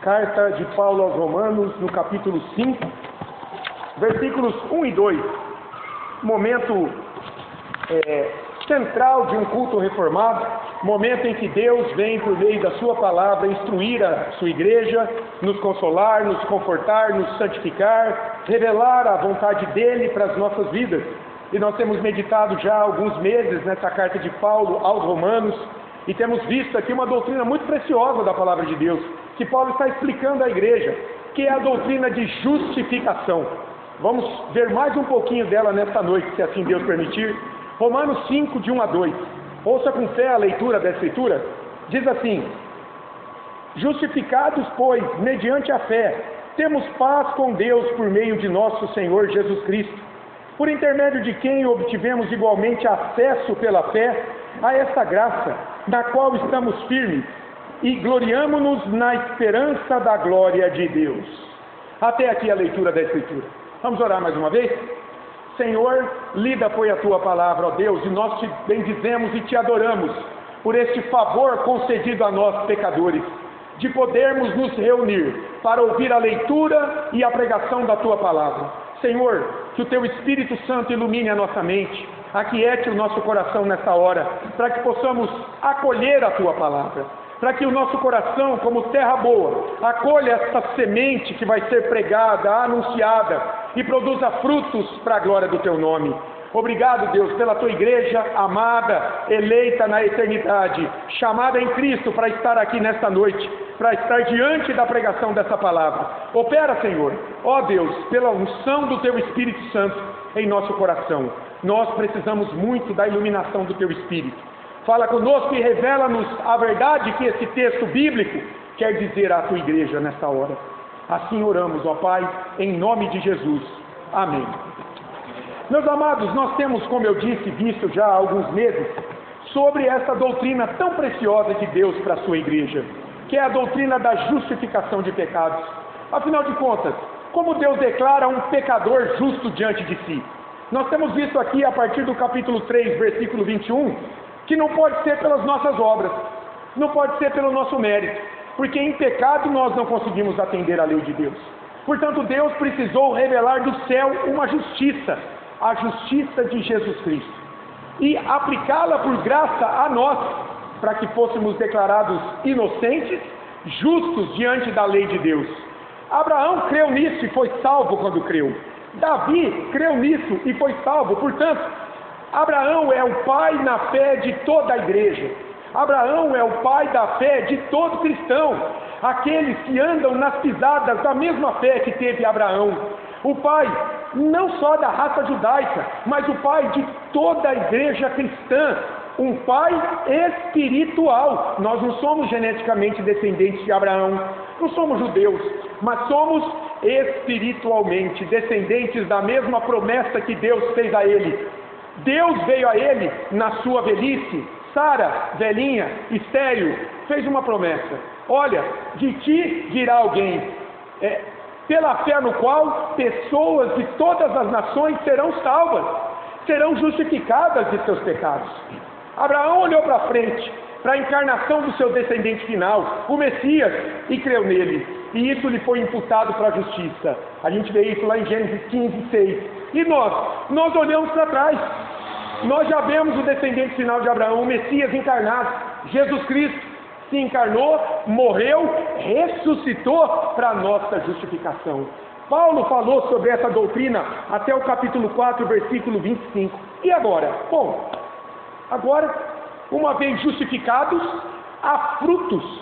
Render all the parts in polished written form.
Carta de Paulo aos Romanos, no capítulo 5, versículos 1 e 2. Momento central de um culto reformado, momento em que Deus vem por meio da sua palavra instruir a sua igreja, nos consolar, nos confortar, nos santificar, revelar a vontade dele para as nossas vidas. E nós temos meditado já há alguns meses nessa carta de Paulo aos Romanos, e temos visto aqui uma doutrina muito preciosa da palavra de Deus, que Paulo está explicando à igreja, que é a doutrina de justificação. Vamos ver mais um pouquinho dela nesta noite, se assim Deus permitir. Romanos 5, de 1 a 2. Ouça com fé a leitura da Escritura. Diz assim: justificados, pois, mediante a fé, temos paz com Deus por meio de nosso Senhor Jesus Cristo, por intermédio de quem obtivemos igualmente acesso pela fé a esta graça, na qual estamos firmes, e gloriamo-nos na esperança da glória de Deus. Até aqui a leitura da Escritura. Vamos orar mais uma vez? Senhor, lida foi a tua palavra, ó Deus, e nós te bendizemos e te adoramos por este favor concedido a nós, pecadores, de podermos nos reunir para ouvir a leitura e a pregação da tua palavra. Senhor, que o teu Espírito Santo ilumine a nossa mente, aquiete o nosso coração nessa hora, para que possamos acolher a tua palavra, para que o nosso coração, como terra boa, acolha esta semente que vai ser pregada, anunciada e produza frutos para a glória do teu nome. Obrigado, Deus, pela tua igreja amada, eleita na eternidade, chamada em Cristo para estar aqui nesta noite, para estar diante da pregação dessa palavra. Opera, Senhor, ó Deus, pela unção do teu Espírito Santo em nosso coração. Nós precisamos muito da iluminação do teu Espírito. Fala conosco e revela-nos a verdade que esse texto bíblico quer dizer à tua igreja nesta hora. Assim oramos, ó Pai, em nome de Jesus. Amém. Meus amados, nós temos, como eu disse, visto já há alguns meses sobre essa doutrina tão preciosa de Deus para a sua igreja, que é a doutrina da justificação de pecados. Afinal de contas, como Deus declara um pecador justo diante de si? Nós temos visto aqui, a partir do capítulo 3, versículo 21, que não pode ser pelas nossas obras, não pode ser pelo nosso mérito, porque em pecado nós não conseguimos atender à lei de Deus. Portanto, Deus precisou revelar do céu uma justiça, a justiça de Jesus Cristo, e aplicá-la por graça a nós, para que fôssemos declarados inocentes, justos diante da lei de Deus. Abraão creu nisso e foi salvo quando creu. Davi creu nisso e foi salvo. Portanto, Abraão é o pai na fé de toda a igreja. Abraão é o pai da fé de todo cristão, aqueles que andam nas pisadas da mesma fé que teve Abraão. O pai não só da raça judaica, mas o pai de toda a igreja cristã, um pai espiritual. Nós não somos geneticamente descendentes de Abraão, não somos judeus, mas somos espiritualmente descendentes da mesma promessa que Deus fez a ele. Deus veio a ele na sua velhice. Sara, velhinha, estéril, fez uma promessa: olha, de ti virá alguém, pela fé no qual pessoas de todas as nações serão salvas, serão justificadas de seus pecados. Abraão olhou para frente, para a encarnação do seu descendente final, o Messias, e creu nele, e isso lhe foi imputado para a justiça. A gente vê isso lá em Gênesis 15, 6. E nós olhamos para trás, nós já vemos o descendente final de Abraão, o Messias encarnado, Jesus Cristo, se encarnou, morreu, ressuscitou para a nossa justificação. Paulo falou sobre essa doutrina até o capítulo 4, versículo 25. E agora? Bom, agora, uma vez justificados, há frutos,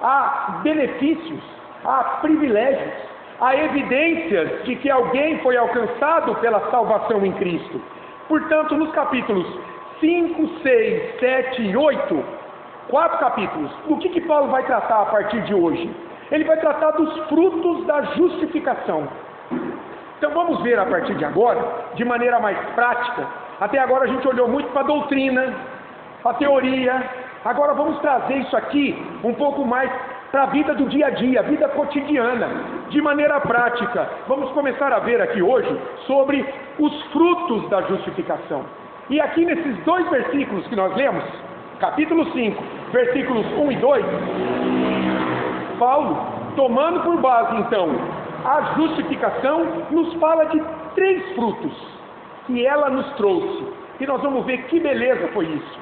há benefícios, há privilégios, há evidências de que alguém foi alcançado pela salvação em Cristo. Portanto, nos capítulos 5, 6, 7 e 8, 4 capítulos, o que Paulo vai tratar a partir de hoje? Ele vai tratar dos frutos da justificação. Então vamos ver a partir de agora, de maneira mais prática. Até agora a gente olhou muito para a doutrina, para a teoria. Agora vamos trazer isso aqui um pouco mais para a vida do dia a dia, a vida cotidiana, de maneira prática. Vamos começar a ver aqui hoje sobre os frutos da justificação. E aqui nesses dois versículos que nós lemos, capítulo 5, versículos 1 e 2, Paulo tomando por base, então, a justificação, nos fala de 3 frutos que ela nos trouxe. E nós vamos ver que beleza foi isso.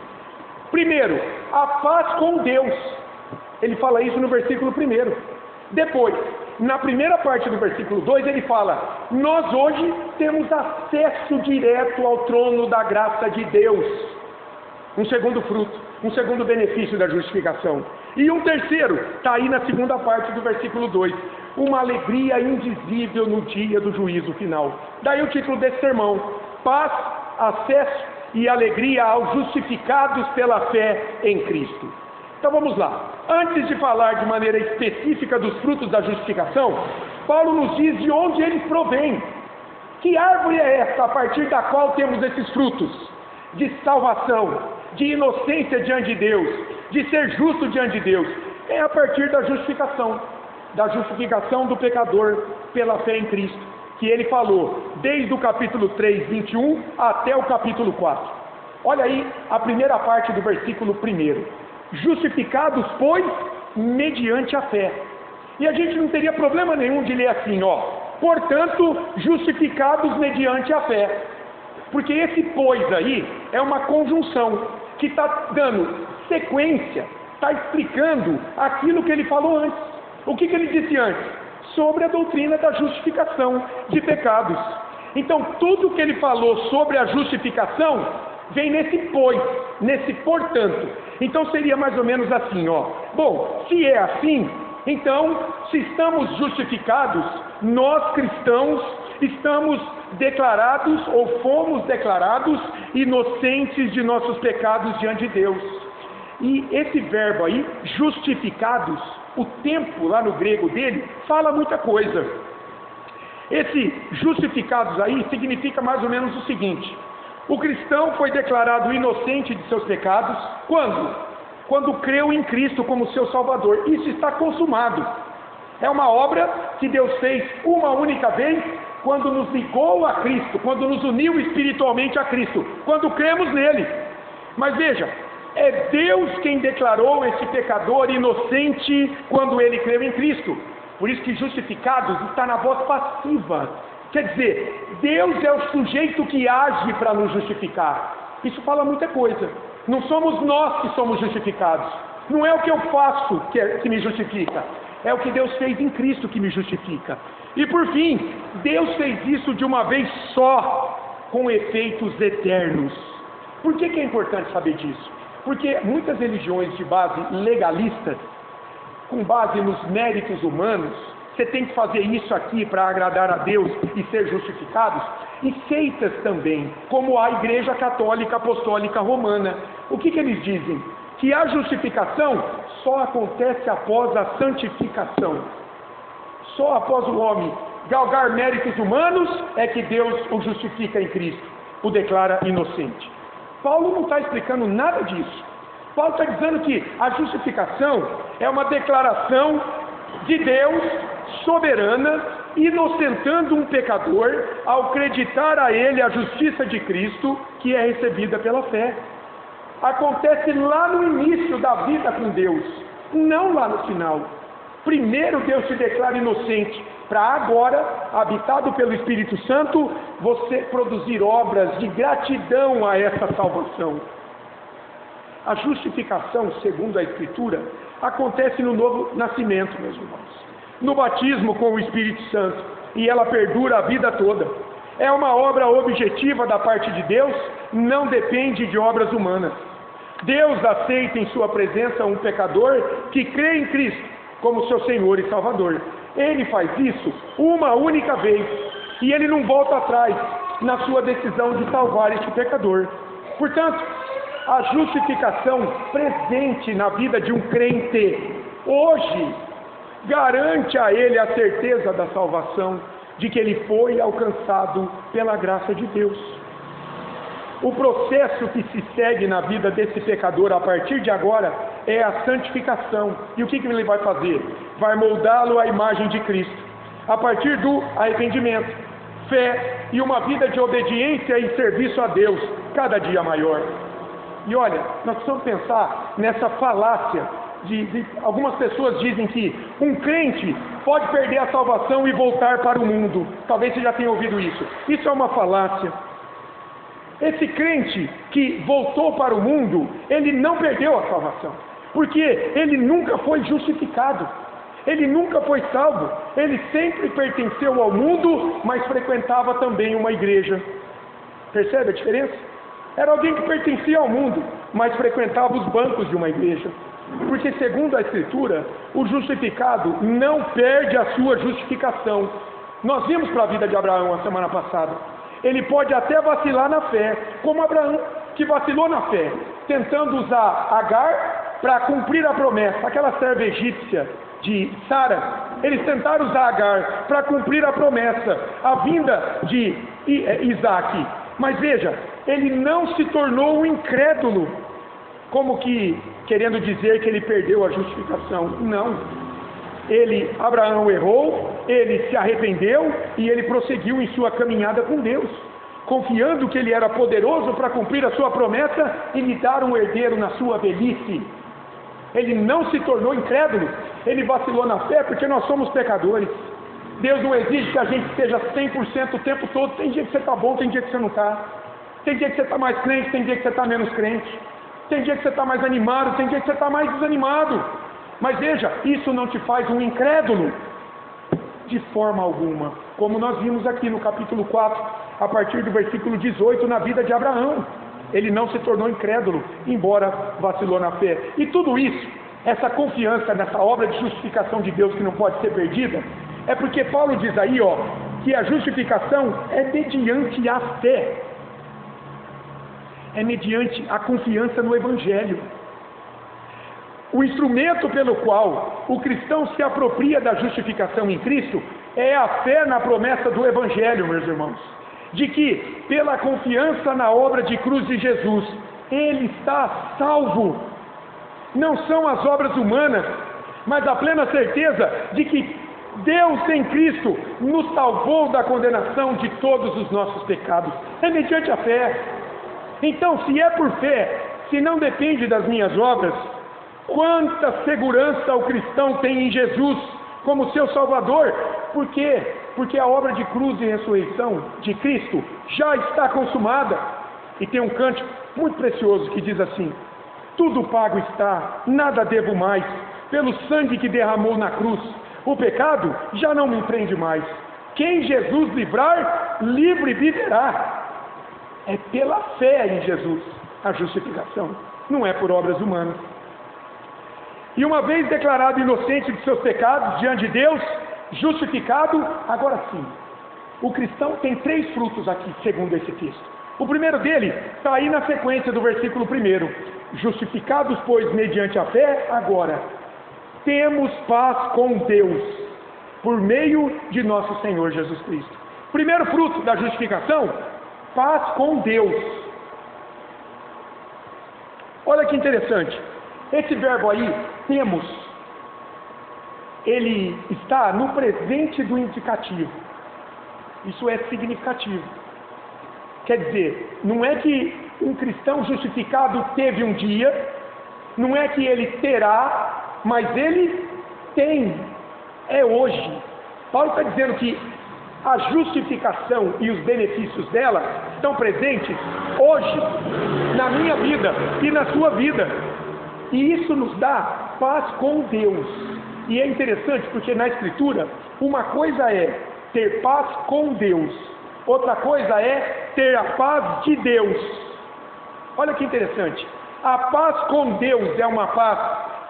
Primeiro, a paz com Deus. Ele fala isso no versículo 1. Depois, na primeira parte do versículo 2, ele fala: nós hoje temos acesso direto ao trono da graça de Deus. Um segundo fruto, um segundo benefício da justificação. E um terceiro, está aí na segunda parte do versículo 2, uma alegria indizível no dia do juízo final. Daí o título desse sermão: paz, acesso e alegria aos justificados pela fé em Cristo. Então vamos lá. Antes de falar de maneira específica dos frutos da justificação, Paulo nos diz de onde eles provêm. Que árvore é essa a partir da qual temos esses frutos? De salvação, de inocência diante de Deus, de ser justo diante de Deus. É a partir da justificação do pecador pela fé em Cristo, que ele falou desde o capítulo 3, 21 até o capítulo 4. Olha aí a primeira parte do versículo 1. Justificados, pois, mediante a fé. E a gente não teria problema nenhum de ler assim, ó. Portanto, justificados mediante a fé. Porque esse pois aí é uma conjunção que está dando sequência, está explicando aquilo que ele falou antes. O que ele disse antes? Sobre a doutrina da justificação de pecados. Então, tudo que ele falou sobre a justificação vem nesse pois, nesse portanto. Então seria mais ou menos assim, ó. Bom, se é assim, então, se estamos justificados, nós cristãos estamos declarados ou fomos declarados inocentes de nossos pecados diante de Deus. E esse verbo aí, justificados, o tempo lá no grego dele fala muita coisa. Esse justificados aí significa mais ou menos o seguinte: o cristão foi declarado inocente de seus pecados quando? Quando creu em Cristo como seu Salvador. Isso está consumado. É uma obra que Deus fez uma única vez quando nos ligou a Cristo, quando nos uniu espiritualmente a Cristo, quando cremos nele. Mas veja, é Deus quem declarou esse pecador inocente quando ele creu em Cristo. Por isso que justificados está na voz passiva. Quer dizer, Deus é o sujeito que age para nos justificar. Isso fala muita coisa. Não somos nós que somos justificados. Não é o que eu faço que me justifica. É o que Deus fez em Cristo que me justifica. E por fim, Deus fez isso de uma vez só, com efeitos eternos. Por que é importante saber disso? Porque muitas religiões de base legalista, com base nos méritos humanos, você tem que fazer isso aqui para agradar a Deus e ser justificados, e seitas também, como a Igreja Católica Apostólica Romana. O que eles dizem? Que a justificação só acontece após a santificação. Só após o homem galgar méritos humanos é que Deus o justifica em Cristo, o declara inocente. Paulo não está explicando nada disso. Paulo está dizendo que a justificação é uma declaração de Deus soberana, inocentando um pecador ao acreditar a ele a justiça de Cristo, que é recebida pela fé. Acontece lá no início da vida com Deus, não lá no final. Primeiro Deus se declara inocente, para agora, habitado pelo Espírito Santo, você produzir obras de gratidão a essa salvação. A justificação, segundo a Escritura, acontece no novo nascimento, meus irmãos, no batismo com o Espírito Santo, e ela perdura a vida toda. É uma obra objetiva da parte de Deus, não depende de obras humanas. Deus aceita em sua presença um pecador que crê em Cristo como seu Senhor e Salvador. Ele faz isso uma única vez, e ele não volta atrás na sua decisão de salvar este pecador. Portanto, a justificação presente na vida de um crente hoje garante a ele a certeza da salvação, de que ele foi alcançado pela graça de Deus. O processo que se segue na vida desse pecador a partir de agora é a santificação. E o que ele vai fazer? Vai moldá-lo à imagem de Cristo, a partir do arrependimento, fé e uma vida de obediência e serviço a Deus cada dia maior. E olha, nós precisamos pensar nessa falácia algumas pessoas dizem que um crente pode perder a salvação e voltar para o mundo. Talvez você já tenha ouvido isso. Isso é uma falácia. Esse crente que voltou para o mundo, ele não perdeu a salvação, porque ele nunca foi justificado, ele nunca foi salvo, ele sempre pertenceu ao mundo, mas frequentava também uma igreja. Percebe a diferença? Era alguém que pertencia ao mundo, mas frequentava os bancos de uma igreja. Porque segundo a Escritura, o justificado não perde a sua justificação. Nós vimos para a vida de Abraão a semana passada. Ele pode até vacilar na fé, como Abraão, que vacilou na fé, tentando usar Agar para cumprir a promessa, aquela serva egípcia de Sara. Eles tentaram usar Agar para cumprir a promessa, a vinda de Isaac. Mas veja, ele não se tornou um incrédulo, como que querendo dizer que ele perdeu a justificação. Não. Abraão errou, ele se arrependeu e ele prosseguiu em sua caminhada com Deus, confiando que ele era poderoso para cumprir a sua promessa e lhe dar um herdeiro na sua velhice. Ele não se tornou incrédulo, ele vacilou na fé porque nós somos pecadores. Deus não exige que a gente esteja 100% o tempo todo. Tem dia que você está bom, tem dia que você não está. Tem dia que você está mais crente, tem dia que você está menos crente. Tem dia que você está mais animado, tem dia que você está mais desanimado. Mas veja, isso não te faz um incrédulo de forma alguma. Como nós vimos aqui no capítulo 4, a partir do versículo 18, na vida de Abraão. Ele não se tornou incrédulo, embora vacilou na fé. E tudo isso, essa confiança nessa obra de justificação de Deus que não pode ser perdida, é porque Paulo diz aí, que a justificação é mediante a fé. É mediante a confiança no Evangelho. O instrumento pelo qual o cristão se apropria da justificação em Cristo é a fé na promessa do Evangelho, meus irmãos. De que, pela confiança na obra de cruz de Jesus, ele está salvo. Não são as obras humanas, mas a plena certeza de que Deus em Cristo nos salvou da condenação de todos os nossos pecados. É mediante a fé. Então, se é por fé, se não depende das minhas obras, quanta segurança o cristão tem em Jesus como seu Salvador. Por quê? Porque a obra de cruz e ressurreição de Cristo já está consumada. E tem um cântico muito precioso que diz assim: tudo pago está, nada devo mais, pelo sangue que derramou na cruz. O pecado já não me prende mais. Quem Jesus livrar, livre viverá. É pela fé em Jesus a justificação, não é por obras humanas. E uma vez declarado inocente de seus pecados diante de Deus, justificado, agora sim, o cristão tem 3 frutos aqui, segundo esse texto. O primeiro dele está aí na sequência do versículo 1. Justificados, pois, mediante a fé, agora temos paz com Deus, por meio de nosso Senhor Jesus Cristo. Primeiro fruto da justificação, paz com Deus. Olha que interessante, esse verbo aí, temos, ele está no presente do indicativo. Isso é significativo. Quer dizer, não é que um cristão justificado teve um dia, não é que ele terá, mas ele tem, é hoje. Paulo está dizendo que a justificação e os benefícios dela estão presentes hoje, na minha vida e na sua vida. E isso nos dá paz com Deus. E é interessante porque na Escritura, uma coisa é ter paz com Deus, outra coisa é ter a paz de Deus. Olha que interessante, a paz com Deus é uma paz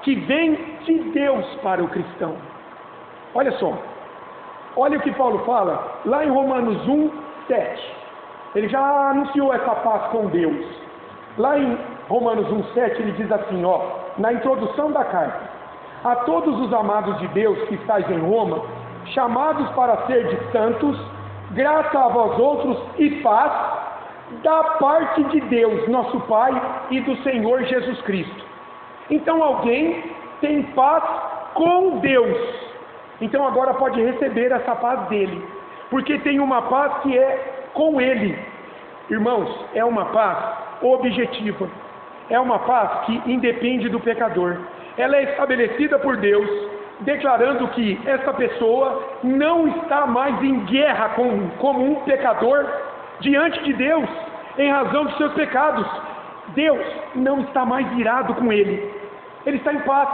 que vem de Deus para o cristão. Olha só, olha o que Paulo fala lá em Romanos 1:7. Ele já anunciou essa paz com Deus. Lá em Romanos 1:7 ele diz assim, na introdução da carta: a todos os amados de Deus que estáis em Roma, chamados para ser de santos, graça a vós outros e paz da parte de Deus, nosso Pai, e do Senhor Jesus Cristo. Então alguém tem paz com Deus. Então agora pode receber essa paz dele, porque tem uma paz que é com ele. Irmãos, é uma paz objetiva. É uma paz que independe do pecador. ela é estabelecida por Deus, declarando que essa pessoa não está mais em guerra como um pecador diante de Deus, em razão dos seus pecados. Deus não está mais irado com ele, ele está em paz,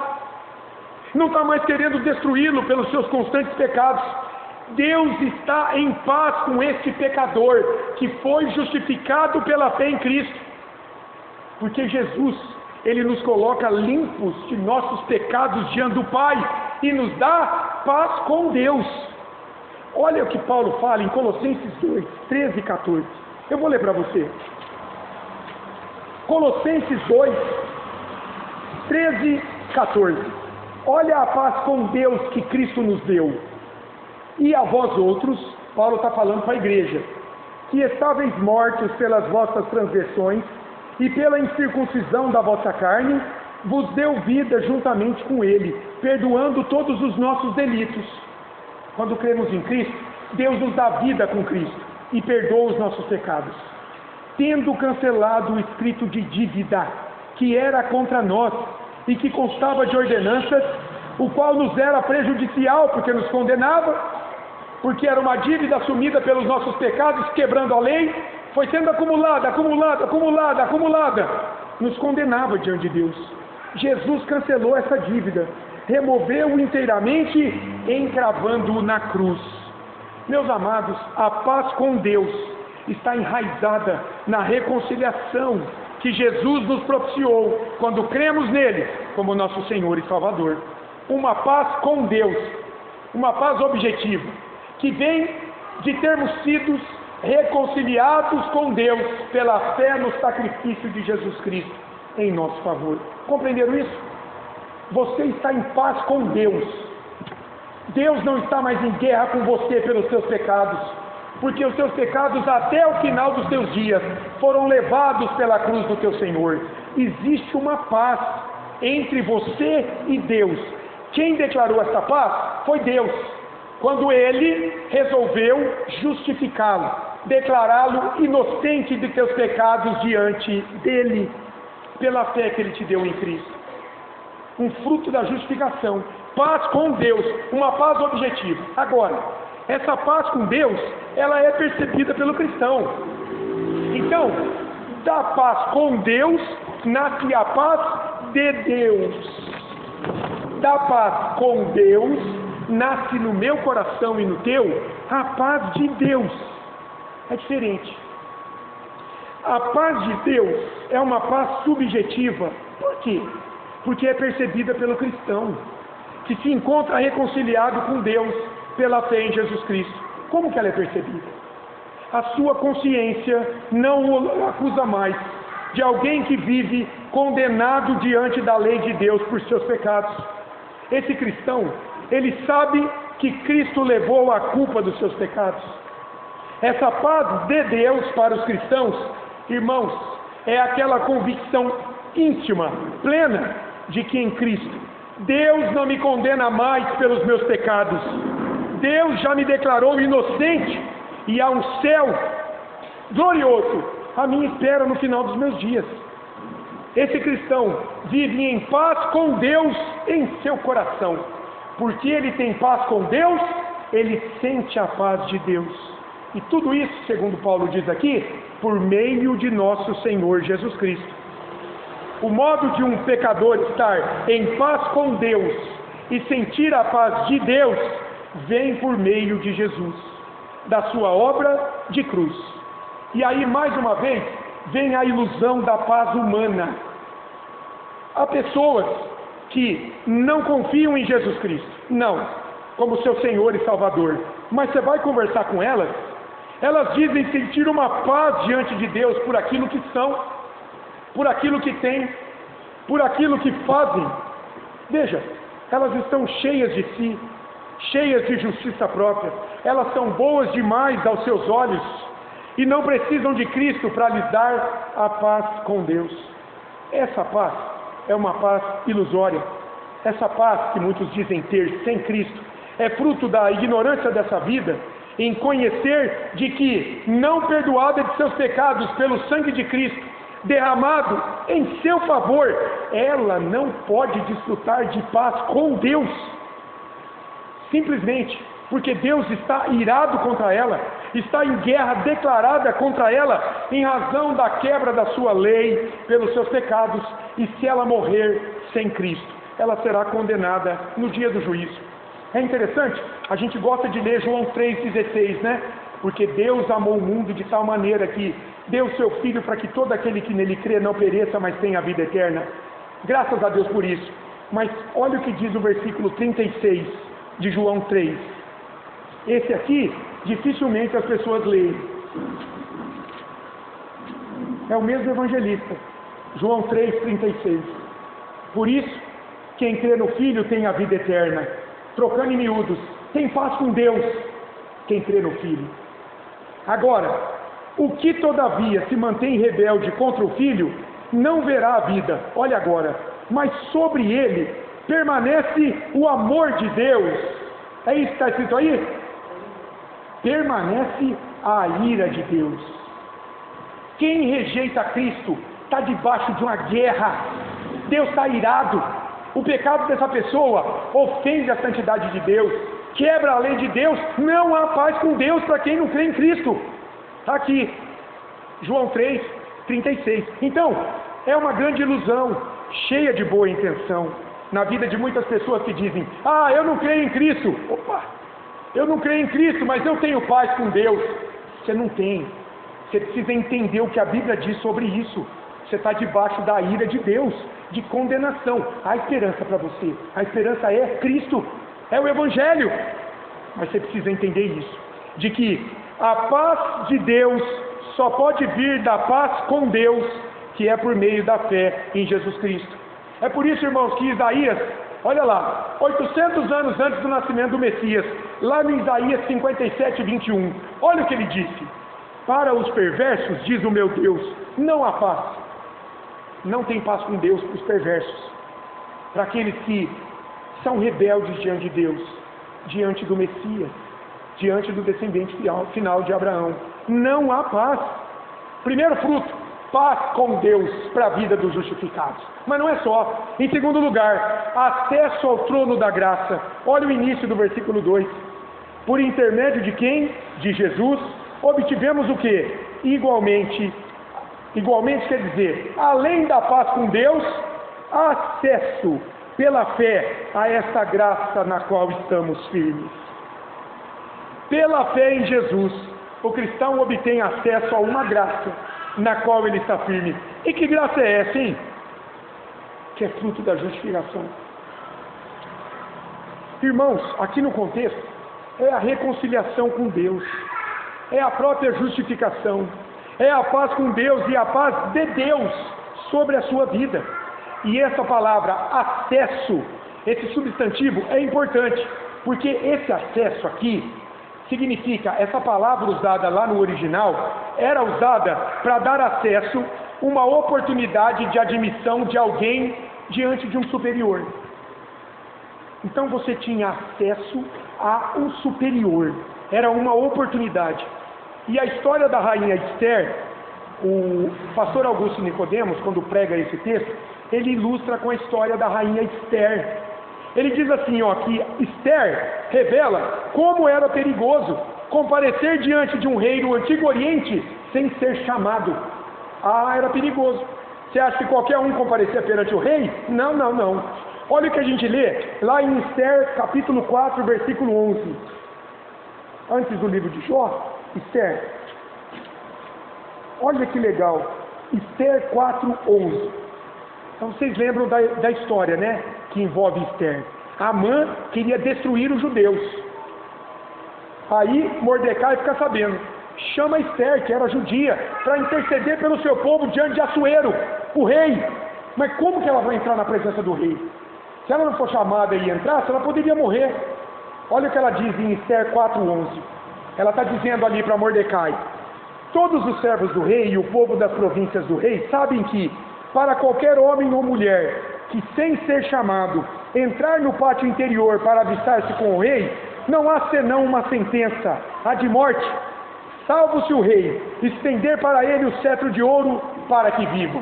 não está mais querendo destruí-lo pelos seus constantes pecados. Deus está em paz com este pecador que foi justificado pela fé em Cristo, porque Jesus, ele nos coloca limpos de nossos pecados diante do Pai e nos dá paz com Deus. Olha o que Paulo fala em Colossenses 2, 13 e 14. Eu vou ler para você. Colossenses 2, 13 e 14. Olha a paz com Deus que Cristo nos deu. E a vós outros, Paulo está falando para a igreja, que estáveis mortos pelas vossas transgressões e pela incircuncisão da vossa carne, vos deu vida juntamente com ele, perdoando todos os nossos delitos. Quando cremos em Cristo, Deus nos dá vida com Cristo e perdoa os nossos pecados, tendo cancelado o escrito de dívida que era contra nós e que constava de ordenanças, o qual nos era prejudicial, porque nos condenava, porque era uma dívida assumida pelos nossos pecados, quebrando a lei, foi sendo acumulada, nos condenava diante de Deus. Jesus cancelou essa dívida, removeu-o inteiramente, encravando-o na cruz. Meus amados, a paz com Deus está enraizada na reconciliação que Jesus nos propiciou quando cremos nele como nosso Senhor e Salvador. Uma paz com Deus, uma paz objetiva, que vem de termos sido reconciliados com Deus pela fé no sacrifício de Jesus Cristo em nosso favor. Compreenderam isso? Você está em paz com Deus. Deus não está mais em guerra com você pelos seus pecados, porque os seus pecados até o final dos teus dias foram levados pela cruz do teu Senhor. Existe uma paz entre você e Deus. Quem declarou essa paz foi Deus, quando ele resolveu justificá-lo, declará-lo inocente de teus pecados diante dele, pela fé que ele te deu em Cristo. Um fruto da justificação, paz com Deus, uma paz objetiva. Agora, essa paz com Deus, ela é percebida pelo cristão. Então, da paz com Deus nasce a paz de Deus. Da paz com Deus nasce no meu coração e no teu a paz de Deus. É diferente. A paz de Deus é uma paz subjetiva. Por quê? Porque é percebida pelo cristão, que se encontra reconciliado com Deus pela fé em Jesus Cristo. Como que ela é percebida? A sua consciência não o acusa mais de alguém que vive condenado diante da lei de Deus por seus pecados. Esse cristão, ele sabe que Cristo levou a culpa dos seus pecados. Essa paz de Deus para os cristãos, irmãos, é aquela convicção íntima, plena, de que em Cristo, Deus não me condena mais pelos meus pecados. Deus já me declarou inocente e há um céu glorioso à minha espera no final dos meus dias. Esse cristão vive em paz com Deus em seu coração. Porque ele tem paz com Deus, ele sente a paz de Deus. E tudo isso, segundo Paulo diz aqui, por meio de nosso Senhor Jesus Cristo. O modo de um pecador estar em paz com Deus e sentir a paz de Deus vem por meio de Jesus, da sua obra de cruz. E aí, mais uma vez, vem a ilusão da paz humana. Há pessoas que não confiam em Jesus Cristo, não, como seu Senhor e Salvador, mas você vai conversar com elas, elas dizem sentir uma paz diante de Deus por aquilo que são, por aquilo que têm, por aquilo que fazem. Veja, elas estão cheias de si, cheias de justiça própria, elas são boas demais aos seus olhos e não precisam de Cristo para lhes dar a paz com Deus. Essa paz é uma paz ilusória. Essa paz que muitos dizem ter sem Cristo é fruto da ignorância dessa vida em conhecer de que, não perdoada de seus pecados pelo sangue de Cristo, derramado em seu favor, ela não pode desfrutar de paz com Deus. Simplesmente porque Deus está irado contra ela, está em guerra declarada contra ela, em razão da quebra da sua lei, pelos seus pecados, e se ela morrer sem Cristo, ela será condenada no dia do juízo. É interessante, a gente gosta de ler João 3,16, né? Porque Deus amou o mundo de tal maneira que deu seu Filho para que todo aquele que nele crê não pereça, mas tenha a vida eterna. Graças a Deus por isso. Mas olha o que diz o versículo 36 de João 3. Esse aqui, dificilmente as pessoas leem. É o mesmo evangelista. João 3,36. Por isso, quem crê no Filho tem a vida eterna. Trocando em miúdos, tem paz com Deus, quem crê no Filho. Agora, o que todavia se mantém rebelde contra o Filho, não verá a vida. Olha agora, mas sobre ele permanece o amor de Deus. É isso que está escrito aí? Permanece a ira de Deus. Quem rejeita Cristo está debaixo de uma guerra. Deus está irado. O pecado dessa pessoa ofende a santidade de Deus, quebra a lei de Deus. Não há paz com Deus para quem não crê em Cristo. Está aqui, João 3,36. Então, é uma grande ilusão, cheia de boa intenção, na vida de muitas pessoas que dizem: ah, eu não creio em Cristo. Opa, eu não creio em Cristo, mas eu tenho paz com Deus. Você não tem. Você precisa entender o que a Bíblia diz sobre isso. Você está debaixo da ira de Deus, de condenação. Há esperança para você. A esperança é Cristo, é o Evangelho. Mas você precisa entender isso, de que a paz de Deus só pode vir da paz com Deus, que é por meio da fé em Jesus Cristo. É por isso, irmãos, que Isaías, olha lá, 800 anos antes do nascimento do Messias, lá no Isaías 57:21, olha o que ele disse: para os perversos, diz o meu Deus, não há paz. Não tem paz com Deus para os perversos, para aqueles que são rebeldes diante de Deus, diante do Messias, diante do descendente final de Abraão. Não há paz. Primeiro fruto, paz com Deus para a vida dos justificados. Mas não é só. Em segundo lugar, acesso ao trono da graça. Olha o início do versículo 2. Por intermédio de quem? De Jesus, obtivemos o quê? Igualmente quer dizer, além da paz com Deus, acesso pela fé a essa graça na qual estamos firmes. Pela fé em Jesus, o cristão obtém acesso a uma graça na qual ele está firme. E que graça é essa, hein? Que é fruto da justificação. Irmãos, aqui no contexto, é a reconciliação com Deus, é a própria justificação, é a paz com Deus e a paz de Deus sobre a sua vida. E essa palavra acesso, esse substantivo é importante, porque esse acesso aqui significa, essa palavra usada lá no original, era usada para dar acesso, uma oportunidade de admissão de alguém diante de um superior. Então você tinha acesso a um superior, era uma oportunidade. E a história da rainha Esther, o pastor Augusto Nicodemos, quando prega esse texto, ele ilustra com a história da rainha Esther. Ele diz assim, ó, que Esther revela como era perigoso comparecer diante de um rei do Antigo Oriente sem ser chamado. Ah, era perigoso. Você acha que qualquer um comparecia perante o rei? Não, não, não. Olha o que a gente lê lá em Esther, capítulo 4, versículo 11. Antes do livro de Jó, Esther. Olha que legal. Esther 4, 11. Então vocês lembram da história, né? Que envolve Esther. Amã queria destruir os judeus. Aí Mordecai fica sabendo. Chama Esther, que era judia, para interceder pelo seu povo diante de Assuero, o rei. Mas como que ela vai entrar na presença do rei? Se ela não for chamada e entrasse, ela poderia morrer. Olha o que ela diz em Esther 4:11. Ela está dizendo ali para Mordecai: todos os servos do rei e o povo das províncias do rei sabem que, para qualquer homem ou mulher que, sem ser chamado, entrar no pátio interior para avistar-se com o rei, não há senão uma sentença, a de morte, salvo se o rei estender para ele o cetro de ouro para que viva.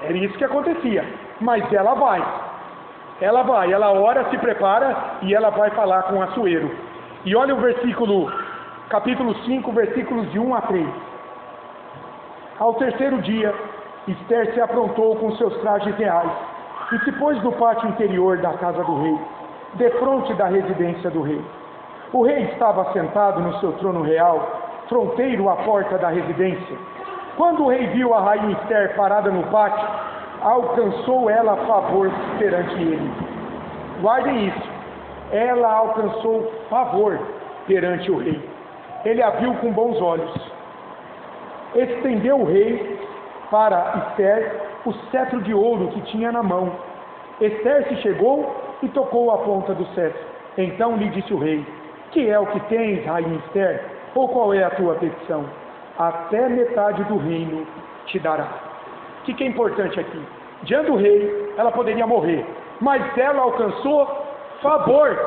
Era isso que acontecia. Mas ela vai, ela ora, se prepara e ela vai falar com o Assuero. E olha o capítulo 5, versículos de 1 a 3. Ao terceiro dia, Ester se aprontou com seus trajes reais e se pôs no pátio interior da casa do rei, defronte da residência do rei. O rei estava sentado no seu trono real, fronteiro à porta da residência. Quando o rei viu a rainha Ester parada no pátio, alcançou ela favor perante ele. Guardem isso. Ela alcançou favor perante o rei. Ele a viu com bons olhos. Estendeu o rei para Ester o cetro de ouro que tinha na mão. Ester se chegou e tocou a ponta do cetro. Então lhe disse o rei: que é o que tens, rainha Ester? Ou qual é a tua petição? Até metade do reino te dará. O que é importante aqui? Diante do rei, ela poderia morrer, mas ela alcançou favor.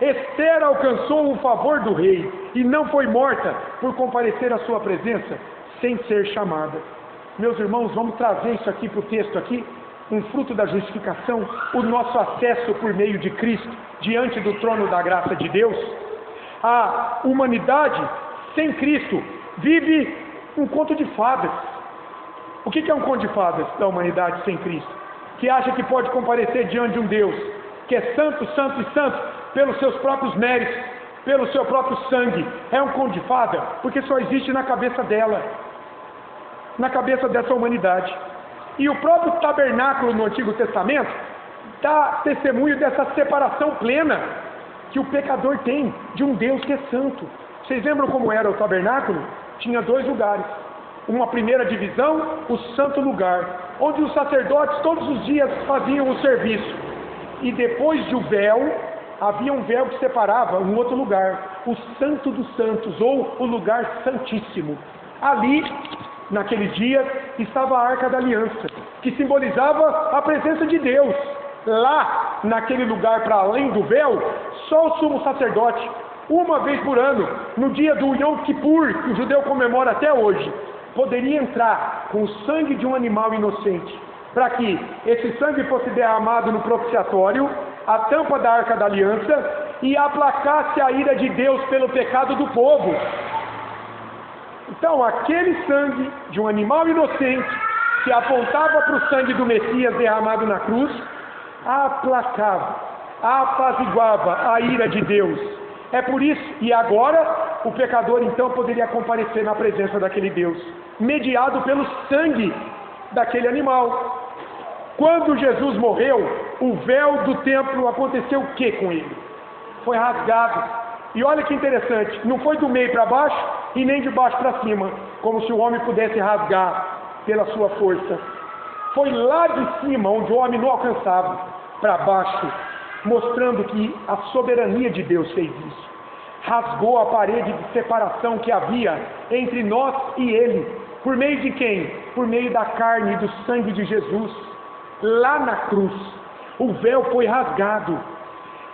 Ester alcançou o favor do rei e não foi morta por comparecer à sua presença sem ser chamada. Meus irmãos, vamos trazer isso aqui para o texto aqui, um fruto da justificação, o nosso acesso por meio de Cristo diante do trono da graça de Deus. A humanidade sem Cristo vive um conto de fadas. O que é um conto de fadas da humanidade sem Cristo? Que acha que pode comparecer diante de um Deus que é santo, santo e santo pelos seus próprios méritos, pelo seu próprio sangue. É um conto de fada porque só existe na cabeça dela, na cabeça dessa humanidade. E o próprio tabernáculo no Antigo Testamento dá testemunho dessa separação plena que o pecador tem de um Deus que é santo. Vocês lembram como era o tabernáculo? Tinha 2 lugares. Uma primeira divisão, o santo lugar, onde os sacerdotes todos os dias faziam o serviço. E depois do véu, havia um véu que separava um outro lugar, o Santo dos Santos, ou o lugar santíssimo. Ali, naqueles dias, estava a Arca da Aliança, que simbolizava a presença de Deus. Lá, naquele lugar para além do véu, só o sumo sacerdote, uma vez por ano, no dia do Yom Kippur, que o judeu comemora até hoje, poderia entrar com o sangue de um animal inocente, para que esse sangue fosse derramado no propiciatório, a tampa da Arca da Aliança, e aplacasse a ira de Deus pelo pecado do povo. Então, aquele sangue de um animal inocente, que apontava para o sangue do Messias derramado na cruz, aplacava, apaziguava a ira de Deus. É por isso, e agora, o pecador então poderia comparecer na presença daquele Deus, mediado pelo sangue daquele animal. Quando Jesus morreu, o véu do templo aconteceu o que com ele? Foi rasgado. E olha que interessante, não foi do meio para baixo e nem de baixo para cima, como se o homem pudesse rasgar pela sua força. Foi lá de cima, onde o homem não alcançava, para baixo, mostrando que a soberania de Deus fez isso. Rasgou a parede de separação que havia entre nós e Ele. Por meio de quem? Por meio da carne e do sangue de Jesus. Lá na cruz, o véu foi rasgado.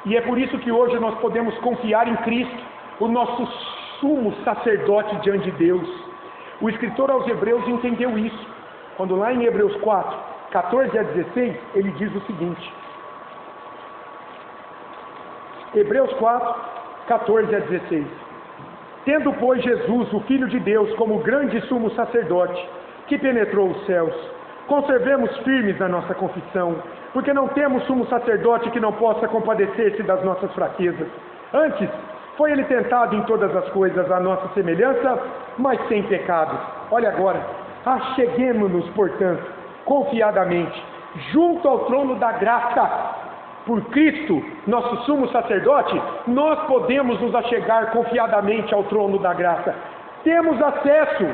E é por isso que hoje nós podemos confiar em Cristo, o nosso sumo sacerdote diante de Deus. O escritor aos Hebreus entendeu isso, quando lá em Hebreus 4, 14 a 16, ele diz o seguinte. Hebreus 4, 14 a 16. Tendo, pois, Jesus, o Filho de Deus, como grande sumo sacerdote, que penetrou os céus, conservemos firmes na nossa confissão, porque não temos sumo sacerdote que não possa compadecer-se das nossas fraquezas. Antes, foi ele tentado em todas as coisas à nossa semelhança, mas sem pecado. Olha agora, acheguemo-nos, portanto, confiadamente, junto ao trono da graça. Por Cristo, nosso sumo sacerdote, nós podemos nos achegar confiadamente ao trono da graça. Temos acesso,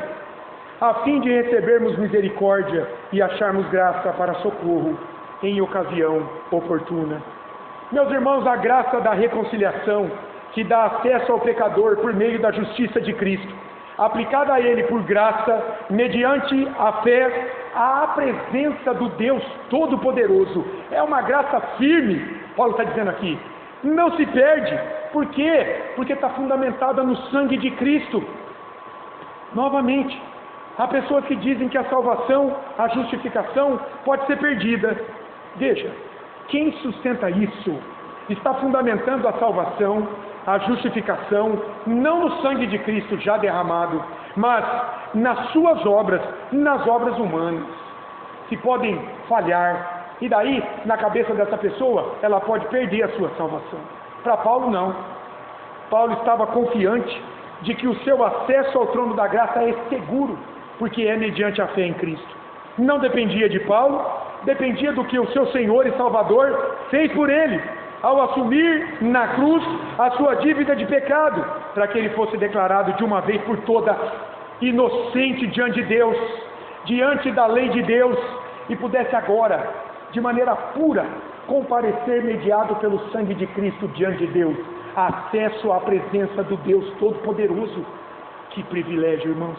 a fim de recebermos misericórdia e acharmos graça para socorro em ocasião oportuna. Meus irmãos, a graça da reconciliação, que dá acesso ao pecador por meio da justiça de Cristo, aplicada a ele por graça, mediante a fé, à presença do Deus Todo-Poderoso, é uma graça firme. Paulo está dizendo aqui, não se perde. Por quê? Porque está fundamentada no sangue de Cristo. Novamente, Há pessoas que dizem que a salvação, a justificação pode ser perdida. Veja, quem sustenta isso está fundamentando a salvação, a justificação, não no sangue de Cristo já derramado, mas nas suas obras, nas obras humanas, que podem falhar. E daí, na cabeça dessa pessoa, ela pode perder a sua salvação. Para Paulo, não. Paulo estava confiante de que o seu acesso ao trono da graça é seguro, porque é mediante a fé em Cristo. Não dependia de Paulo, dependia do que o seu Senhor e Salvador fez por ele, ao assumir na cruz a sua dívida de pecado, para que ele fosse declarado de uma vez por todas inocente diante de Deus, diante da lei de Deus, e pudesse agora, de maneira pura, comparecer mediado pelo sangue de Cristo diante de Deus, acesso à presença do Deus Todo-Poderoso. Que privilégio, irmãos!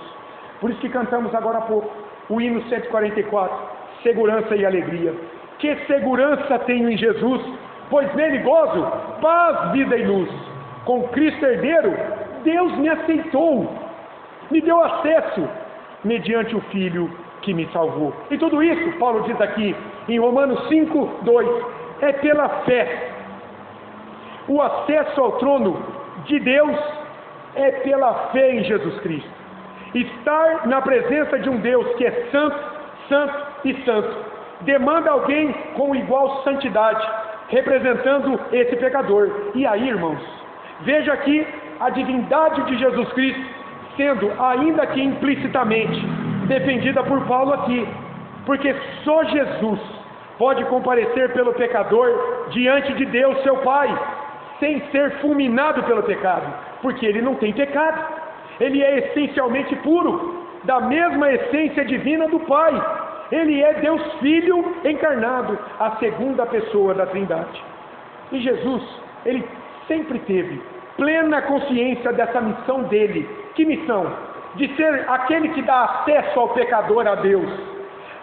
Por isso que cantamos agora há pouco o hino 144, segurança e alegria. Que segurança tenho em Jesus, pois nele gozo paz, vida e luz. Com Cristo herdeiro, Deus me aceitou, me deu acesso mediante o Filho que me salvou. E tudo isso, Paulo diz aqui em Romanos 5:2, é pela fé. O acesso ao trono de Deus é pela fé em Jesus Cristo. Estar na presença de um Deus que é santo, santo e santo, demanda alguém com igual santidade, representando esse pecador. E aí, irmãos, veja aqui a divindade de Jesus Cristo sendo, ainda que implicitamente, defendida por Paulo aqui, porque só Jesus pode comparecer pelo pecador diante de Deus, seu Pai, sem ser fulminado pelo pecado, porque ele não tem pecado. Ele é essencialmente puro, da mesma essência divina do Pai. Ele é Deus Filho encarnado, a segunda pessoa da Trindade. E Jesus, ele sempre teve plena consciência dessa missão dele. Que missão? De ser aquele que dá acesso ao pecador a Deus,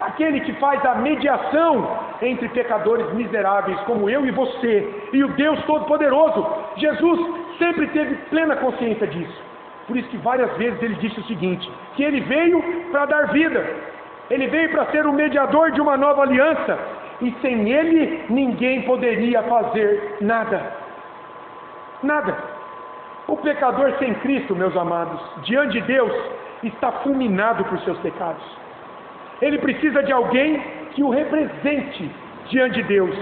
aquele que faz a mediação entre pecadores miseráveis como eu e você e o Deus Todo-Poderoso. Jesus sempre teve plena consciência disso. Por isso que várias vezes ele disse o seguinte, que ele veio para dar vida, ele veio para ser o mediador de uma nova aliança, e sem ele ninguém poderia fazer nada. Nada. O pecador sem Cristo, meus amados, diante de Deus, está fulminado por seus pecados. Ele precisa de alguém que o represente diante de Deus,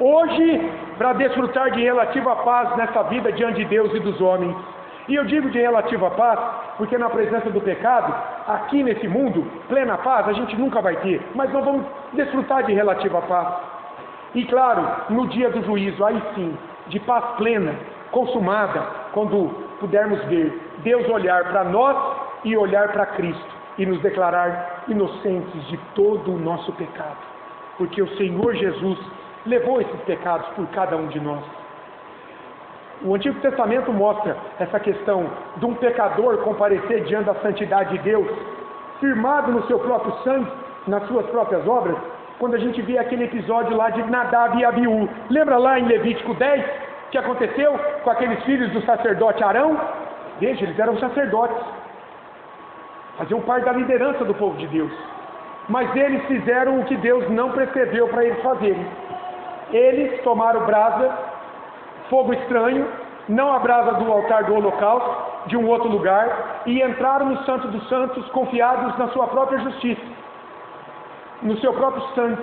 hoje, para desfrutar de relativa paz nessa vida diante de Deus e dos homens. E eu digo de relativa paz, porque na presença do pecado, aqui nesse mundo, plena paz, a gente nunca vai ter, mas nós vamos desfrutar de relativa paz. E claro, no dia do juízo, aí sim, de paz plena, consumada, quando pudermos ver Deus olhar para nós e olhar para Cristo, e nos declarar inocentes de todo o nosso pecado, porque o Senhor Jesus levou esses pecados por cada um de nós. O Antigo Testamento mostra essa questão de um pecador comparecer diante da santidade de Deus, firmado no seu próprio sangue, nas suas próprias obras, quando a gente vê aquele episódio lá de Nadab e Abiú. Lembra lá em Levítico 10, o que aconteceu com aqueles filhos do sacerdote Arão? Veja, eles eram sacerdotes, faziam parte da liderança do povo de Deus, mas eles fizeram o que Deus não prescreveu para eles fazerem. Eles tomaram brasa, fogo estranho, não a brasa do altar do holocausto, de um outro lugar, e entraram no Santo dos Santos confiados na sua própria justiça, no seu próprio sangue,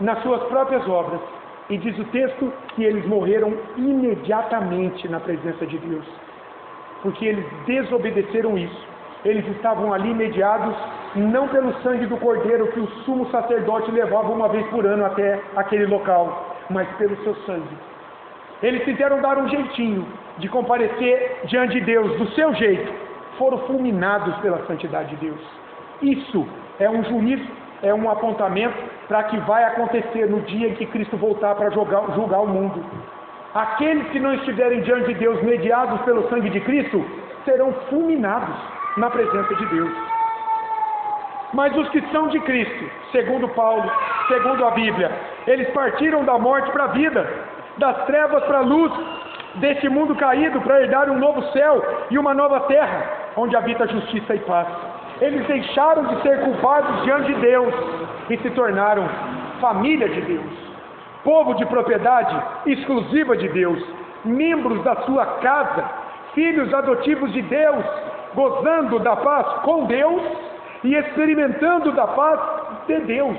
nas suas próprias obras. E diz o texto que eles morreram imediatamente na presença de Deus, porque eles desobedeceram isso. Eles estavam ali mediados não pelo sangue do cordeiro que o sumo sacerdote levava uma vez por ano até aquele local, mas pelo seu sangue. Eles quiseram dar um jeitinho de comparecer diante de Deus do seu jeito, foram fulminados pela santidade de Deus. Isso é um juízo, é um apontamento para que vai acontecer no dia em que Cristo voltar para julgar o mundo. Aqueles que não estiverem diante de Deus mediados pelo sangue de Cristo serão fulminados na presença de Deus. Mas os que são de Cristo, segundo Paulo, segundo a Bíblia, eles partiram da morte para a vida, das trevas para a luz, deste mundo caído, para herdar um novo céu e uma nova terra, onde habita justiça e paz. Eles deixaram de ser culpados diante de Deus e se tornaram família de Deus, povo de propriedade exclusiva de Deus, membros da sua casa, filhos adotivos de Deus, gozando da paz com Deus e experimentando da paz de Deus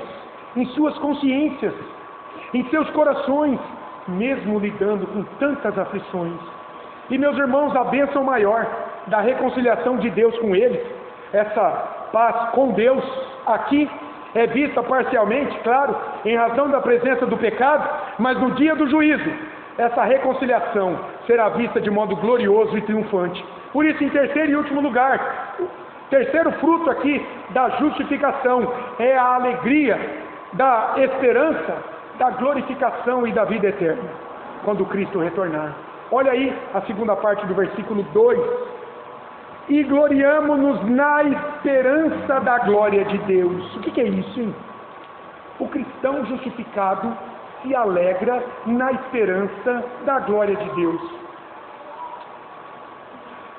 em suas consciências, em seus corações, mesmo lidando com tantas aflições. E meus irmãos, a bênção maior da reconciliação de Deus com eles, essa paz com Deus aqui, é vista parcialmente, claro, em razão da presença do pecado, mas no dia do juízo, essa reconciliação será vista de modo glorioso e triunfante. Por isso, em terceiro e último lugar, o terceiro fruto aqui da justificação é a alegria da esperança, da glorificação e da vida eterna, quando Cristo retornar. Olha aí a segunda parte do versículo 2. E gloriamo-nos na esperança da glória de Deus. O que é isso, hein? O cristão justificado se alegra na esperança da glória de Deus.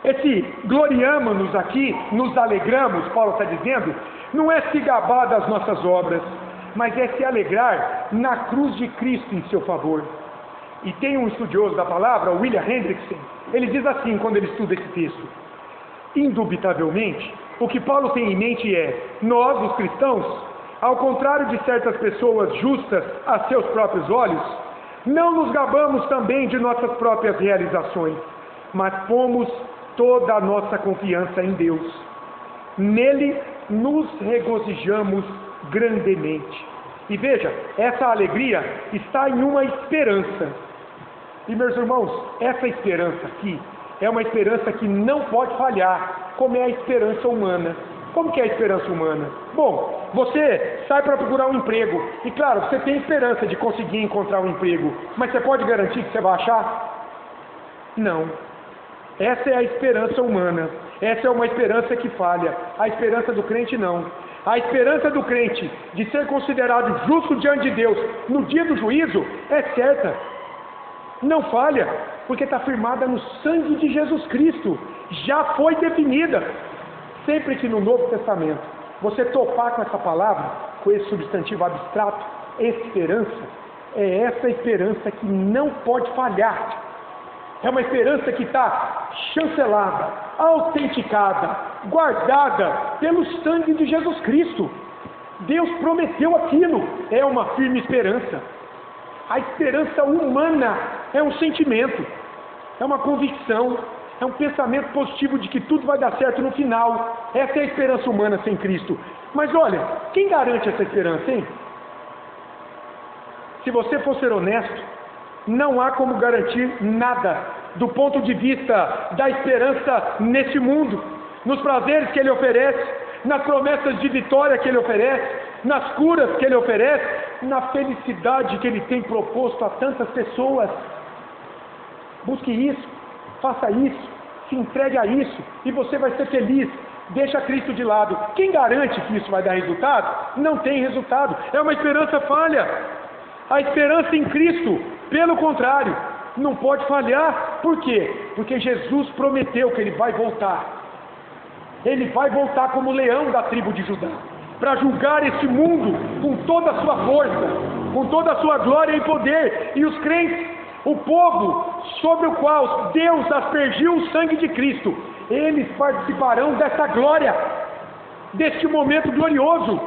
Esse gloriamo-nos aqui, nos alegramos, Paulo está dizendo, não é se gabar das nossas obras, mas é se alegrar na cruz de Cristo em seu favor. E tem um estudioso da palavra, William Hendrickson, ele diz assim quando ele estuda esse texto: indubitavelmente, o que Paulo tem em mente é, nós, os cristãos, ao contrário de certas pessoas justas a seus próprios olhos, não nos gabamos também de nossas próprias realizações, mas pomos toda a nossa confiança em Deus. Nele nos regozijamos grandemente. E veja, essa alegria está em uma esperança. E meus irmãos, essa esperança aqui é uma esperança que não pode falhar, como é a esperança humana. Como que é a esperança humana? Bom, você sai para procurar um emprego, e claro, você tem esperança de conseguir encontrar um emprego, mas você pode garantir que você vai achar? Não. Essa é a esperança humana. Essa é uma esperança que falha. A esperança do crente não. A esperança do crente de ser considerado justo diante de Deus no dia do juízo é certa. Não falha, porque está firmada no sangue de Jesus Cristo. Já foi definida. Sempre que no Novo Testamento você topar com essa palavra, com esse substantivo abstrato, esperança, é essa esperança que não pode falhar. É uma esperança que está chancelada, autenticada, guardada pelo sangue de Jesus Cristo. Deus prometeu aquilo, é uma firme esperança. A esperança humana é um sentimento, é uma convicção, é um pensamento positivo de que tudo vai dar certo no final. Essa é a esperança humana sem Cristo. Mas olha, quem garante essa esperança, hein? Se você for ser honesto, não há como garantir nada do ponto de vista da esperança neste mundo, nos prazeres que Ele oferece, nas promessas de vitória que Ele oferece, nas curas que Ele oferece, na felicidade que Ele tem proposto a tantas pessoas. Busque isso, faça isso, se entregue a isso e você vai ser feliz. Deixa Cristo de lado. Quem garante que isso vai dar resultado? Não tem resultado. É uma esperança falha. A esperança em Cristo, pelo contrário, não pode falhar. Por quê? Porque Jesus prometeu que Ele vai voltar. Ele vai voltar como leão da tribo de Judá, para julgar este mundo com toda a sua força, com toda a sua glória e poder. E os crentes, o povo sobre o qual Deus aspergiu o sangue de Cristo, eles participarão dessa glória, deste momento glorioso.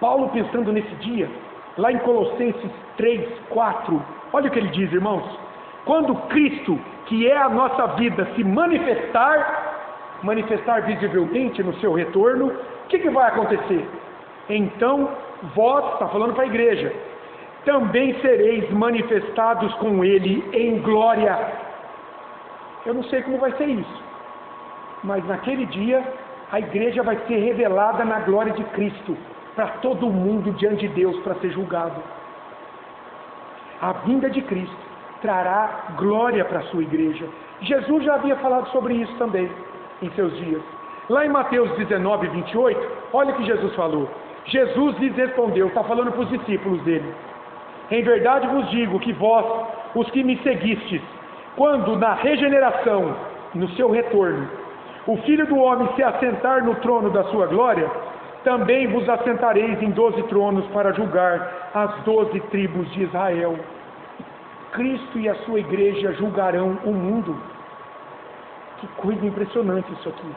Paulo, pensando nesse dia, lá em Colossenses 3, 4, olha o que ele diz, irmãos: quando Cristo, que é a nossa vida, se manifestar visivelmente no seu retorno, o que vai acontecer? Então vós, está falando para a igreja, também sereis manifestados com Ele em glória. Eu não sei como vai ser isso, mas naquele dia a igreja vai ser revelada na glória de Cristo, para todo mundo diante de Deus, para ser julgado. A vinda de Cristo trará glória para a sua igreja. Jesus já havia falado sobre isso também em seus dias. Lá em Mateus 19, 28, olha o que Jesus falou. Jesus lhes respondeu, está falando para os discípulos dele: em verdade vos digo que vós, os que me seguistes, quando na regeneração, no seu retorno, o Filho do Homem se assentar no trono da sua glória, também vos assentareis em 12 tronos para julgar as 12 tribos de Israel. Cristo e a sua igreja julgarão o mundo. Que coisa impressionante isso aqui.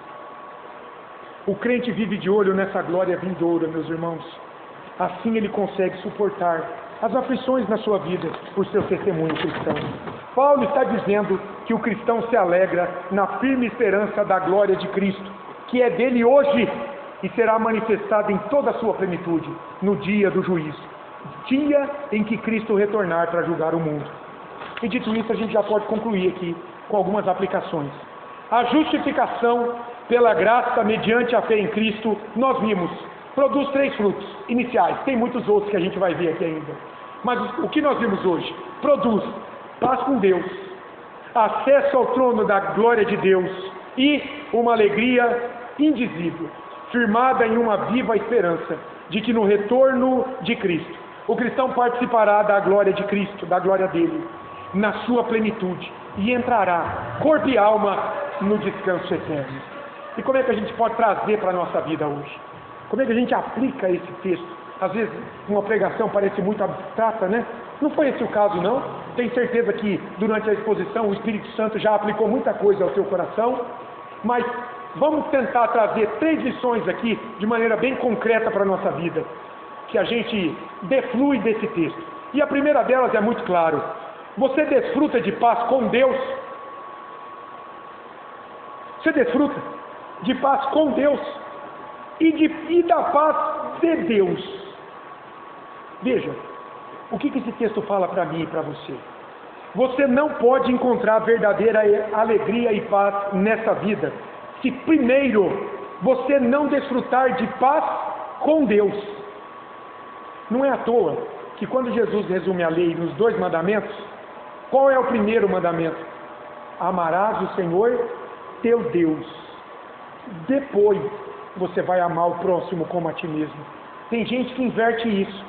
O crente vive de olho nessa glória vindoura, meus irmãos. Assim ele consegue suportar as aflições na sua vida por seu testemunho cristão. Paulo está dizendo que o cristão se alegra na firme esperança da glória de Cristo, que é dele hoje e será manifestada em toda a sua plenitude no dia do juízo, dia em que Cristo retornar para julgar o mundo. E dito isso, a gente já pode concluir aqui com algumas aplicações. A justificação pela graça mediante a fé em Cristo, nós vimos, produz 3 frutos iniciais. Tem muitos outros que a gente vai ver aqui ainda. Mas o que nós vimos hoje? Produz paz com Deus, acesso ao trono da glória de Deus e uma alegria indizível, firmada em uma viva esperança de que no retorno de Cristo, o cristão participará da glória de Cristo, da glória dele, na sua plenitude, e entrará, corpo e alma, no descanso eterno. E como é que a gente pode trazer para a nossa vida hoje? Como é que a gente aplica esse texto? Às vezes uma pregação parece muito abstrata, né? Não foi esse o caso, não. Tenho certeza que durante a exposição o Espírito Santo já aplicou muita coisa ao seu coração, mas vamos tentar trazer 3 lições aqui de maneira bem concreta para a nossa vida, que a gente deflui desse texto. E a primeira delas é muito claro: você desfruta de paz com Deus? Você desfruta de paz com Deus e da paz de Deus. Veja, o que esse texto fala para mim e para você? Você não pode encontrar verdadeira alegria e paz nessa vida se primeiro você não desfrutar de paz com Deus. Não é à toa que quando Jesus resume a lei nos 2 mandamentos, qual é o primeiro mandamento? Amarás o Senhor teu Deus. Depois você vai amar o próximo como a ti mesmo. Tem gente que inverte isso.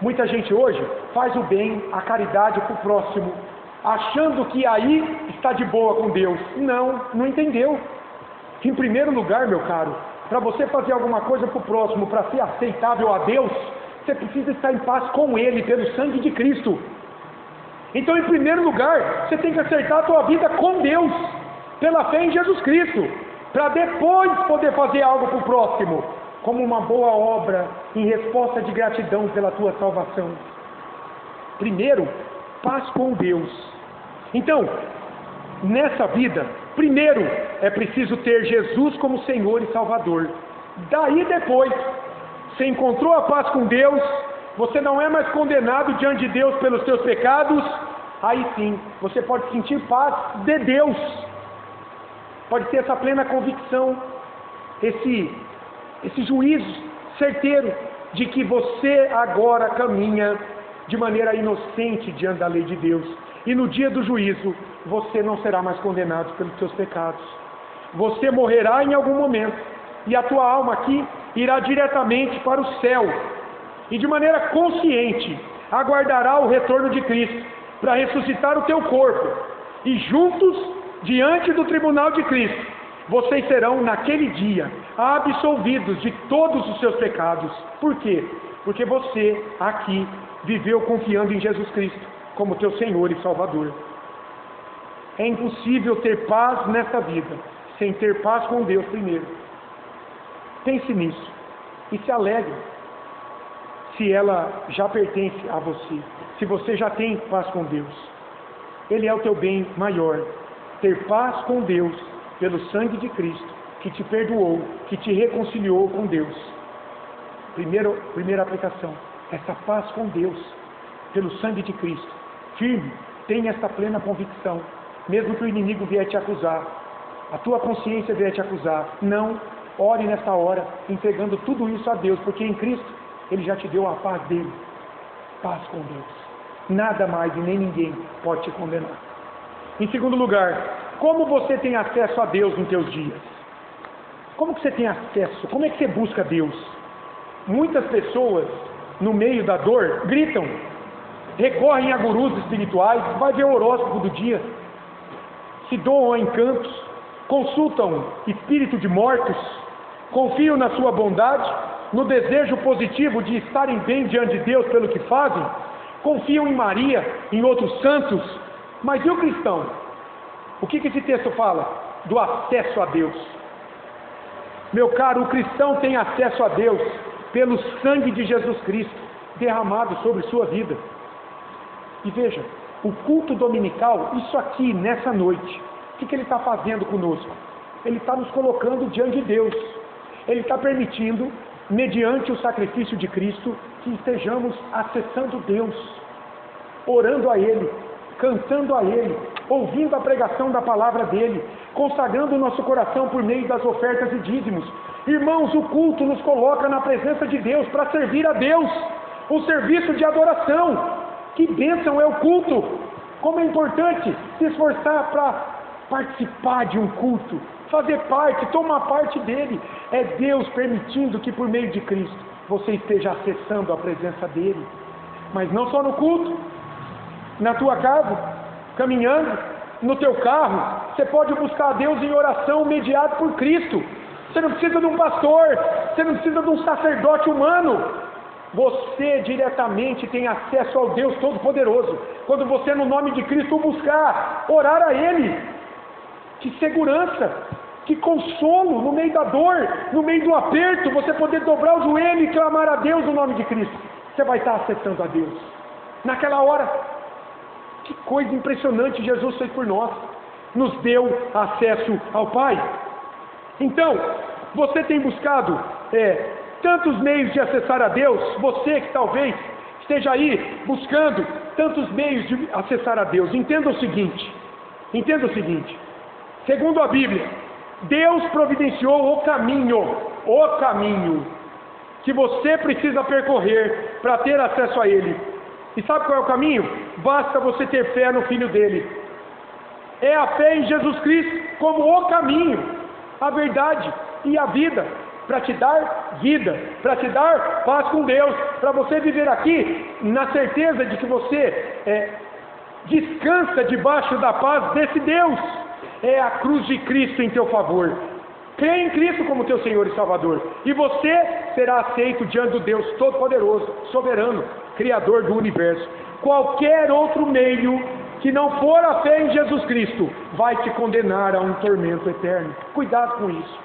Muita gente hoje faz o bem, a caridade para o próximo, achando que aí está de boa com Deus. Não entendeu. Em primeiro lugar, meu caro, para você fazer alguma coisa para o próximo, para ser aceitável a Deus, você precisa estar em paz com Ele, pelo sangue de Cristo. Então, em primeiro lugar, você tem que acertar a tua vida com Deus, pela fé em Jesus Cristo, para depois poder fazer algo para o próximo, como uma boa obra em resposta de gratidão pela tua salvação. Primeiro, paz com Deus. Então, nessa vida, primeiro é preciso ter Jesus como Senhor e Salvador. Daí depois, você encontrou a paz com Deus, você não é mais condenado diante de Deus pelos seus pecados, aí sim, você pode sentir paz de Deus. Pode ter essa plena convicção, esse juízo certeiro de que você agora caminha de maneira inocente diante da lei de Deus. E no dia do juízo, você não será mais condenado pelos seus pecados. Você morrerá em algum momento, e a tua alma aqui irá diretamente para o céu. E de maneira consciente, aguardará o retorno de Cristo, para ressuscitar o teu corpo. E juntos, diante do tribunal de Cristo, vocês serão naquele dia absolvidos de todos os seus pecados. Por quê? Porque você aqui viveu confiando em Jesus Cristo como teu Senhor e Salvador. É impossível ter paz nessa vida sem ter paz com Deus primeiro. Pense nisso e se alegre se ela já pertence a você, se você já tem paz com Deus. Ele é o teu bem maior. Ter paz com Deus pelo sangue de Cristo, que te perdoou, que te reconciliou com Deus. Primeira aplicação, essa paz com Deus, pelo sangue de Cristo. Firme, tenha essa plena convicção, mesmo que o inimigo vier te acusar, a tua consciência vier te acusar. Não, ore nessa hora, entregando tudo isso a Deus, porque em Cristo, Ele já te deu a paz dEle. Paz com Deus. Nada mais e nem ninguém pode te condenar. Em segundo lugar, como você tem acesso a Deus nos teus dias? Como que você tem acesso? Como é que você busca Deus? Muitas pessoas, no meio da dor, gritam, recorrem a gurus espirituais, vai ver o horóscopo do dia, se doam a encantos, consultam espírito de mortos, confiam na sua bondade, no desejo positivo de estarem bem diante de Deus pelo que fazem, confiam em Maria, em outros santos. Mas e o cristão? O que esse texto fala? Do acesso a Deus. Meu caro, o cristão tem acesso a Deus pelo sangue de Jesus Cristo derramado sobre sua vida. E veja, o culto dominical, isso aqui, nessa noite, o que ele está fazendo conosco? Ele está nos colocando diante de Deus. Ele está permitindo, mediante o sacrifício de Cristo, que estejamos acessando Deus, orando a Ele, cantando a Ele, ouvindo a pregação da palavra dEle, consagrando o nosso coração por meio das ofertas e dízimos. Irmãos, o culto nos coloca na presença de Deus para servir a Deus, um serviço de adoração. Que bênção é o culto! Como é importante se esforçar para participar de um culto, fazer parte, tomar parte dele. É Deus permitindo que por meio de Cristo você esteja acessando a presença dele. Mas não só no culto, na tua casa, caminhando, no teu carro, você pode buscar a Deus em oração mediado por Cristo. Você não precisa de um pastor, você não precisa de um sacerdote humano. Você diretamente tem acesso ao Deus Todo-Poderoso. Quando você, no nome de Cristo, buscar, orar a Ele. Que segurança, que consolo no meio da dor, no meio do aperto, você poder dobrar o joelho e clamar a Deus no nome de Cristo. Você vai estar acessando a Deus. Naquela hora, que coisa impressionante Jesus fez por nós. Nos deu acesso ao Pai. Então, você tem buscado tantos meios de acessar a Deus. Você que talvez esteja aí buscando tantos meios de acessar a Deus. Entenda o seguinte, segundo a Bíblia, Deus providenciou o caminho que você precisa percorrer para ter acesso a Ele. E sabe qual é o caminho? Basta você ter fé no Filho dele. É a fé em Jesus Cristo como o caminho, a verdade e a vida, para te dar vida, para te dar paz com Deus, para você viver aqui na certeza de que você descansa debaixo da paz desse Deus. É a cruz de Cristo em teu favor. Crê em Cristo como teu Senhor e Salvador, e você será aceito diante do Deus Todo-Poderoso, soberano, Criador do universo. Qualquer outro meio que não for a fé em Jesus Cristo vai te condenar a um tormento eterno. Cuidado com isso.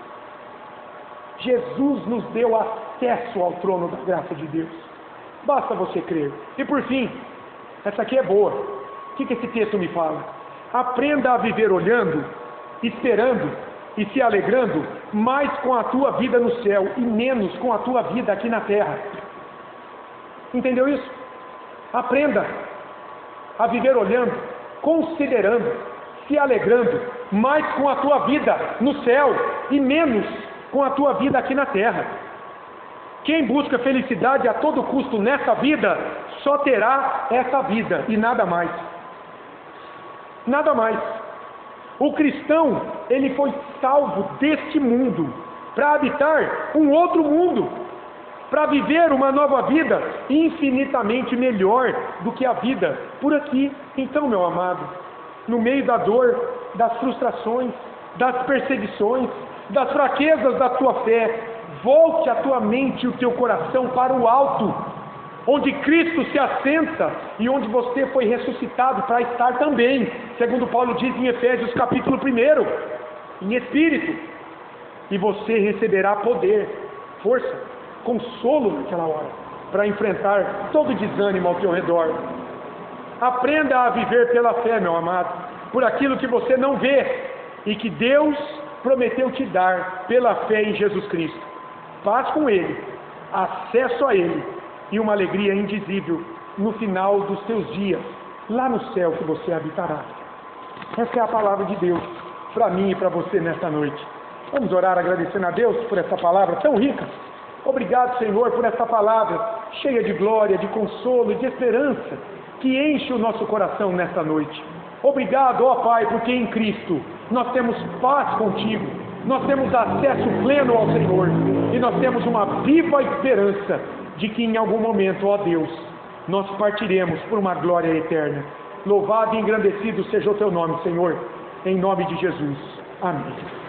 Jesus nos deu acesso ao trono da graça de Deus. Basta você crer. E por fim, essa aqui é boa. O que esse texto me fala? Aprenda a viver olhando, esperando e se alegrando mais com a tua vida no céu e menos com a tua vida aqui na terra. Entendeu isso? Aprenda a viver olhando, considerando, se alegrando mais com a tua vida no céu e menos com a tua vida aqui na terra. Quem busca felicidade a todo custo nessa vida, só terá essa vida e nada mais. Nada mais. O cristão, ele foi salvo deste mundo para habitar um outro mundo, para viver uma nova vida infinitamente melhor do que a vida por aqui. Então, meu amado, no meio da dor, das frustrações, das perseguições, das fraquezas da tua fé, volte a tua mente e o teu coração para o alto, onde Cristo se assenta e onde você foi ressuscitado para estar também, segundo Paulo diz em Efésios capítulo 1, em espírito, e você receberá poder, força, consolo naquela hora, para enfrentar todo desânimo ao teu redor. Aprenda a viver pela fé, meu amado, por aquilo que você não vê e que Deus prometeu te dar pela fé em Jesus Cristo. Paz com Ele, acesso a Ele e uma alegria indizível no final dos teus dias, lá no céu que você habitará. Essa é a palavra de Deus para mim e para você nesta noite. Vamos orar agradecendo a Deus por essa palavra tão rica. Obrigado, Senhor, por essa palavra cheia de glória, de consolo e de esperança que enche o nosso coração nesta noite. Obrigado, ó Pai, porque em Cristo nós temos paz contigo, nós temos acesso pleno ao Senhor e nós temos uma viva esperança de que em algum momento, ó Deus, nós partiremos por uma glória eterna. Louvado e engrandecido seja o teu nome, Senhor, em nome de Jesus. Amém.